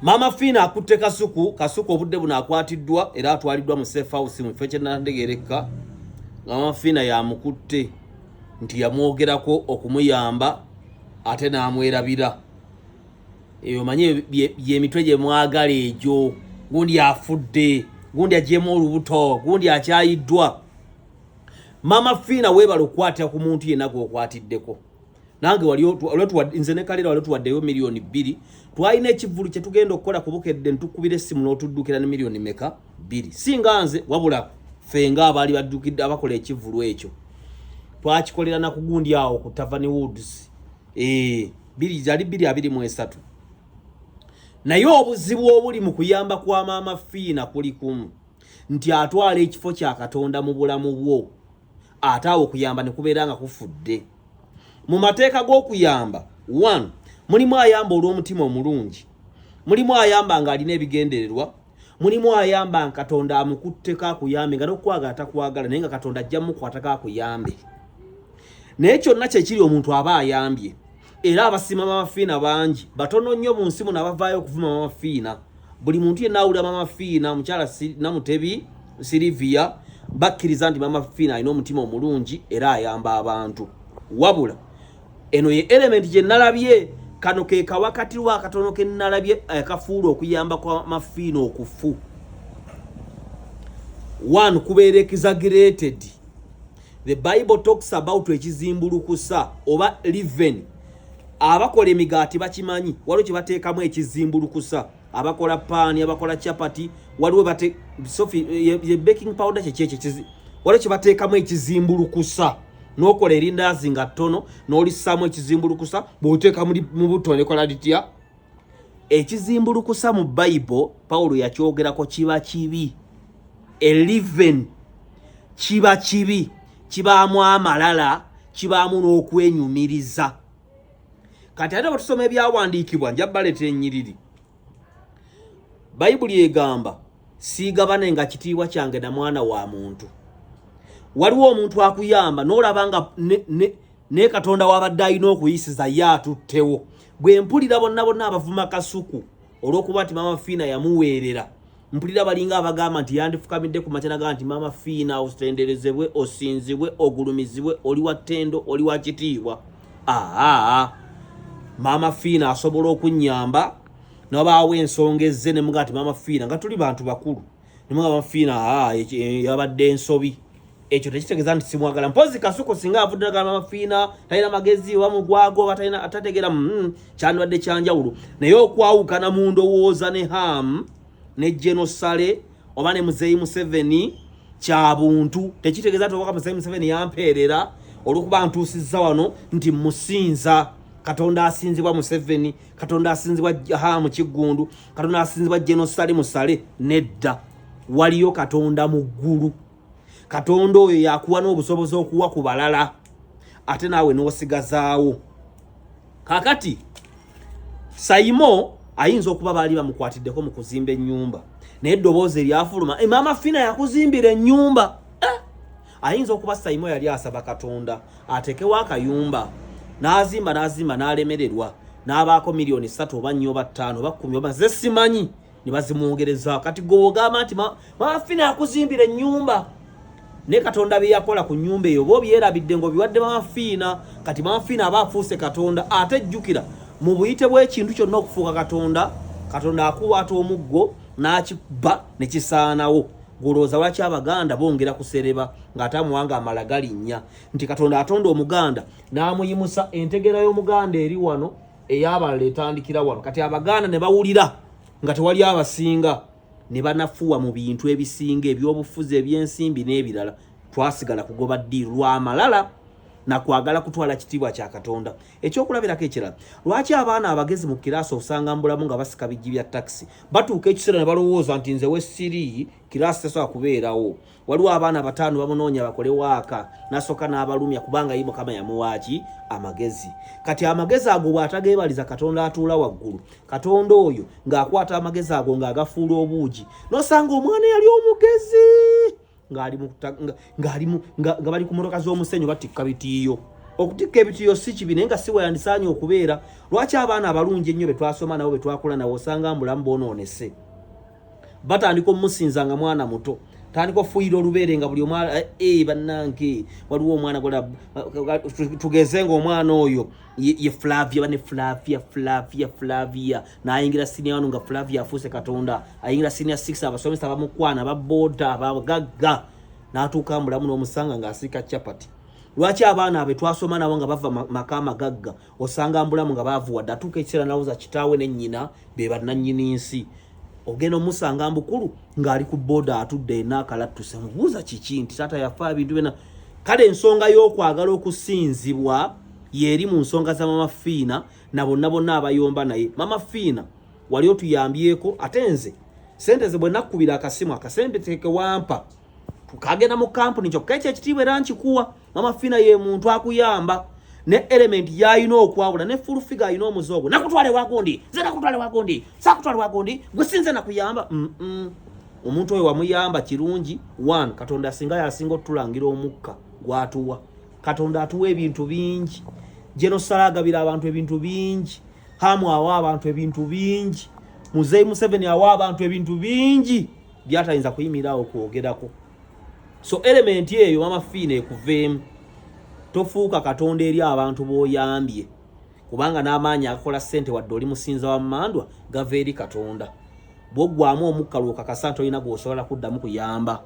Mama Fina akutte kasuku obudde buno akwatiddwa era atwaliddwa mu safe house mu feche nandegereka. Mama Fina yamukutte nti yamwogerako okumuyamba ate n'amwerabira. Eyo manye bye mitwe gye mwagala ejo. Gundi afudde, gundi ajemo olubuto, gundi akyayiddwa. Mama Fina webalo kwata ku muntu yenna gw'okwatiddeko. Nange nze ne Kalira tuwaddeyo miliyoni 2. Twalina ekivulu kye tugenda okukola kubukedde ntukubira essimu n'otuddukira ne miliyoni meka 2. Singa nze wabula fenga abali baddukidde abakola ekivulu ekyo. Twakikolera na kugundi awo ku Tavern Woods. Zali 223. Naye obuzibu obuli mu kuyamba kwa Mama Fina kuli kumu. Nti atwala ekifo kya Katonda mu bulamu bwo. Ataawo kuyamba ne kubeera nga kufudde. Mu mateeka g'okuyamba 1 mulimu ayamba olw'omutima omulungi, mulimu ayamba nga alina ebigendererwa, mulimu ayamba nga Katonda amukutteko akuyambe nga n'okwagala takwagala naye nga Katonda ajja mukwatako akuyambe. Naye kyonna kye kiri omuntu aba ayambye era abasima Mama Fina bangi batono nnyo mu nsi muno abavaayo okuvuma Mama Fina. Buli muntu yenna awulira Mama Fina mukyala Namutebi Silivia bakkiriza nti Mama Fina alina omutima omulungi era ayamba abantu. Wabula eno ye element gye nalabye kano ke kawakati wa katono ke nalabye akafuula okuyamba kwa Mama Fina okufu. 1 kubeera exaggerated. The Bible talks about ekizimbulukusa oba leaven. Abakola emigaati bakimanyi waliwo kye bateekamu ekizimbulukusa. Abakola paani, abakola chapati, waliwo bate ye baking powder kye waliwo kye bateekamu ekizimbulukusa. Nokola erindazi nga ttono n'olisaamu ekizimbulukusa bw'oteeka mu buto nekola litya. Ekizimbulukusa mu Bible Paulo yakyogerako kiba kibi. Leaven kiba kibi, kibaamu amalala, kibaamu n'okwenyumiriza. Kati ate batusoma ebyawandiikibwa nja baleeta ennyiriri. Bayibuli egamba siigabane nga kitiibwa kyange na mwana wa muntu. Waliwo omuntu akuyamba n'olaba nga ne Katonda wabadde alina okuyisiza ye atuttewo. Bwe mpulira bonna abavuma kasuku olw'okuba nti Mama Fina yamuweerera, mpulira balinga abagamba nti yandifukamidde ku makya naga nti Mama Fina ostenderezebwe, osinzibwe, ogulumizibwe, oli wa ttendo, oli wa kitiibwa. Mama Fina asobola okunnyamba n'obaawo ensonga ezze ne muga nti Mama Fina nga tuli bantu bakulu ne muga Mama Fina yabadde ensobi. Ekyo tekitegeeza nti simwagala. Mpozi kasuku singa avudde na Mama Fina talina magezi wa mugwago batalina atategeera kyandibadde kyanjawulo. Naye okwawukana mu ndowooza ne Ham ne Genosale oba ne Muzeeyi Museveni kya buntu. Tekitegeeza nti obaka Muzeeyi Museveni yampeerera olw'okuba ntuusizza wano nti musinza. Katonda asinzibwa Museveni, Katonda asinzibwa Ham Kiggundu, Katonda asinzibwa Genosale Musale. Nedda, waliyo Katonda mu ggulu. Katonda oyo yakuwa n'obusobozi okuwa ku balala ate naawe n'osigazaawo. Kakati Saimo ayinza okuba baali bamukwatiddeko mu kuzimba ennyumba naye eddoboozi eryafuluma Mama Fina yakuzimbira ennyumba. Ayinza okuba Saimo yali asaba Katonda atekewo akayumba n'azimba n'alemererwa n'abaako miliyoni 3 oba 4 oba 5 oba 10 oba ze simanyi ne bazimwongereza. Kati gw'ogamba nti Mama Fina yakuzimbira ennyumba ne Katonda bye yakola ku nnyumba eyo bo byerabidde ngo biwadde Mama Fina. Kati Mama Fina aba afuuse Katonda ate jjukira mu buyite bw'ekintu kyonna okufuuka Katonda. Katonda akuwaata omuggo n'akibba ne kisaanawo. Golooza lwaki Abaganda bongera kusereba ng'ate amuwanga amala galinnya nti Katonda atonda Omuganda n'amuyimusa entegera y'Omuganda eri wano ey'abalala etandikira wano. Kati Abaganda ne bawulira nga tewali abasinga ne banafuwa mu bintu ebisinga ebyobufuzi ebyensimbi n'ebirala. Twasigala kugoba ddi lw'amalala na kwagala kutwala kitiibwa kya Katonda. Ekyokulabirako ekirala, lwaki abaana abagezi mu kiraasi osanga mbulamu nga basika bijji bya taxi batuuka ekiseera ne balowooza nti nze wessiri kiraasi tesobola kubeerawo. Waliwo abaana 5 bamunoonya bakole waaka n'asooka n'abalumya kubanga ye Mukama yamuwaaki amagezi. Kati amagezi ago bw'atageebaliza Katonda atuula waggulu, Katonda oyo ng'akwata amagezi ago ng'agafuula obuugi n'osanga omwana yali omugezi nga bali ku motoka z'omusenyu batikka bitiiyo. okutikka ebitiyo si kibi naye nga si weyandisaanye okubeera. Lwaki abaana abalungi ennyo be twasoma nabo be twakola nabo osanga mulamu boonoonese batandika omusinza nga mwana muto tandika ofuuyira olubeere nga buli omwana bannange waliwo omwana gola tugeze ng'omwana oyo ye Flavia bane Flavia n'ayingira senior 1 nga Flavia afuuse Katonda ayingira senior 6 abasomesa abamukwana ababooda abagagga n'atuuka mulamu n'omusanga ng'asiika chapati. Lwaki abaana abe twasoma nabo nga bava maka amagagga osanga mbulamu nga baavuwadde atuuka ekiseera nawuza kitaawe ne nnyina be bannannyini nsi ogenda omusanga mbukulu ng'ali ku booda atudde n'akalattuse mubuuza kiki nti taata yafa ebintu byonna. Kale ensonga y'okwagala okusinzibwa yeri mu nsonga za Mama Fiina na bonna abayomba naye. Mama Fiina wali otuyambyeko ate nze sente ze bwe nakkubira akasimu akasembe teke wampa tukagenda mu kampuni kyokka ekyo ekitiibwa era nkikuwa. Mama Fiina ye muntu akuyamba ne element yayina okwawula ne full figure ayina omuzoogo nakutwale wagundi nze nakutwale wagundi sakutwale wagundi gwe sinze nakuyamba. Omuntu oyo wamuyamba kirungi. 1 Katonda asinga yasinga otulangira omukka gwatuwa. Katonda atuwa ebintu bingi. Jenosala agabira abantu ebintu bingi. Hamu awa abantu ebintu bingi. Muzeyi Museveni awa abantu ebintu bingi byatayinza kuyimiraawo okwogerako. So element eyo Mama Fiina ekuveemu. Tofuuka Katonda eri abantu b'oyambye kubanga n'amaanyi akola ssente wadde oli musinza wa mmandwa gava eri Katonda. Bw'oggwamu omukka lw'okakasa nti olina gw'osobola kuddamu kuyamba.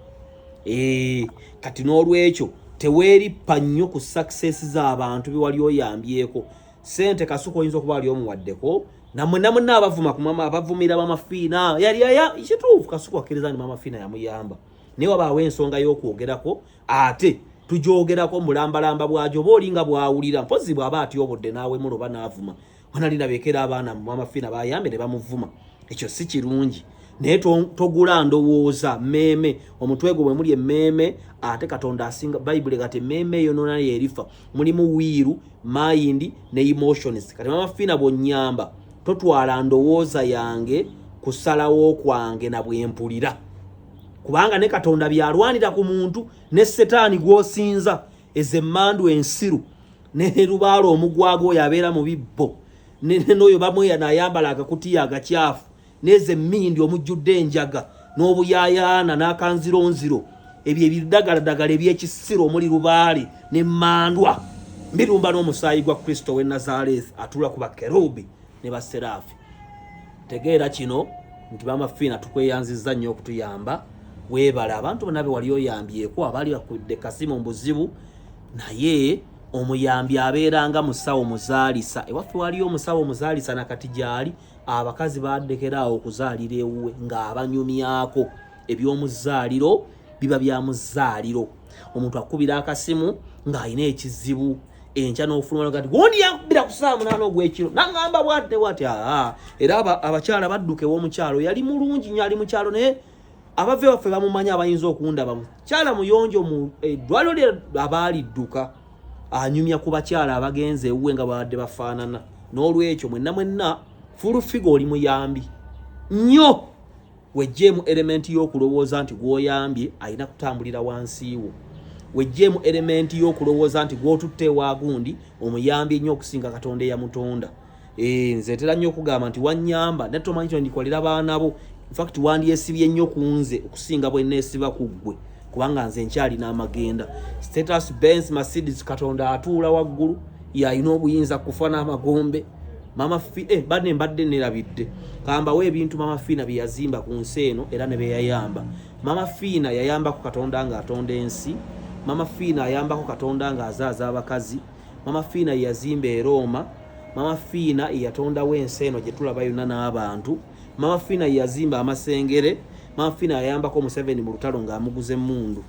Kati n'olwekyo teweerippa nnyo ku success z'abantu be wali oyambyeko. Ssente kasuka oyinza okuba wali omuwaddeko namwe abavuma ku mama abavumira Mama Fiina yali kituufu kasuka akkiriza nti Mama Fiina yamuyamba. Naye wabaawo ensonga y'okwogerako ate tujoogerako mulambalamba bwajo boolinga bwawulira mpozi bw'aba atyobodde naawe muloba n'avuma wanalina beekera abaana Mama Fiina bayambe ne bamuvuma. Ekyo si kirungi. Naye togula ndowooza mmeeme omutwe gwe bwe muli emmeeme ate Katonda asinga Bayibuli kati emmeeme eyo nona yerifa mulimu wiiru mind ne emotions. Kati Mama Fiina bw'onnyamba totwala ndowooza yange kusalawo kwange na bwempulira kubanga ne Katonda byalwanira ku muntu ne Setaani gw'osinza ezemmandu ensiru ne lubaalo omugwago oyo abeera mu bibbo n'oyo bamweya n'ayambala agakutiya agakyafu neze mmindi omujjudde enjaga n'obuyayaana n'akanzironziro ebyo ebiddagaladagala eby'ekisiro omuli lubaale ne mmandwa mbirumba n'omusaayi gwa Kristo w'e Nazareth atula ku bakerubi ne baserafi. Tegeera kino nti Mama Fiina tukweyanzizza nnyo okutuyamba. Weebala abantu bonna be wali oyambyeko abaali bakudde kasimu mbuzibu naye omuyambi abeeranga musawo muzaalisa. Ewaffe waliyo omusawo muzaalisa nakati gyali abakazi baddekera okuzaalira ewuwe ng'abanyumyako eby'omuzaaliro biba bya muzaaliro. Omuntu akubira akasimu ng'alina ekizibu enkya n'ofuluma kati gondi yakubira ku ssaawa 8 ogw'ekiro n'aŋŋamba bw'ati era abakyala badduka ew'omukyalo yali mulungi nnyo ali mukyalo naye abave waffe bamumanya abayinza okundaba mukyala muyonjo mu eddwaliro lye abaalidduka anyumya ku bakyala abagenze ewuwe nga babadde bafaanana. N'olwekyo mwenna full figure oli muyambi nnyo wejjeemu element y'okulowooza nti gw'oyambye alina kutambulira wansiiwo. Wejjeemu element y'okulowooza nti gw'otutte ewagundi omuyambye nnyo okusinga Katonda eyamutonda. Nze ntera nnyo okugamba nti wannyamba naye tomanyi kino ndikolera baana bo. In fact wandyesibye nnyo ku nze okusinga bwe neesiba ku ggwe kubanga nze nkyali n'amagenda. Status Benz Mercedes Katonda atuula waggulu yalina obuyinza kufa n'amagombe. Mama Fiina mbadde nerabidde kambawo ebintu Mama Fiina bye yazimba ku nsi eno era ne beyayamba. Mama Fiina yayambako Katonda ng'atonda ensi. Mama Fiina ayambako Katonda ng'azaaza abakazi. Mama Fiina yazimba e Roma. Mama Fiina yatondawo ensi eno gye tulaba yonna n'abantu. Mama Fiina yazimba amasengere. Mama Fiina yayambako Museveni mu lutalo ng'amuguza emmundu.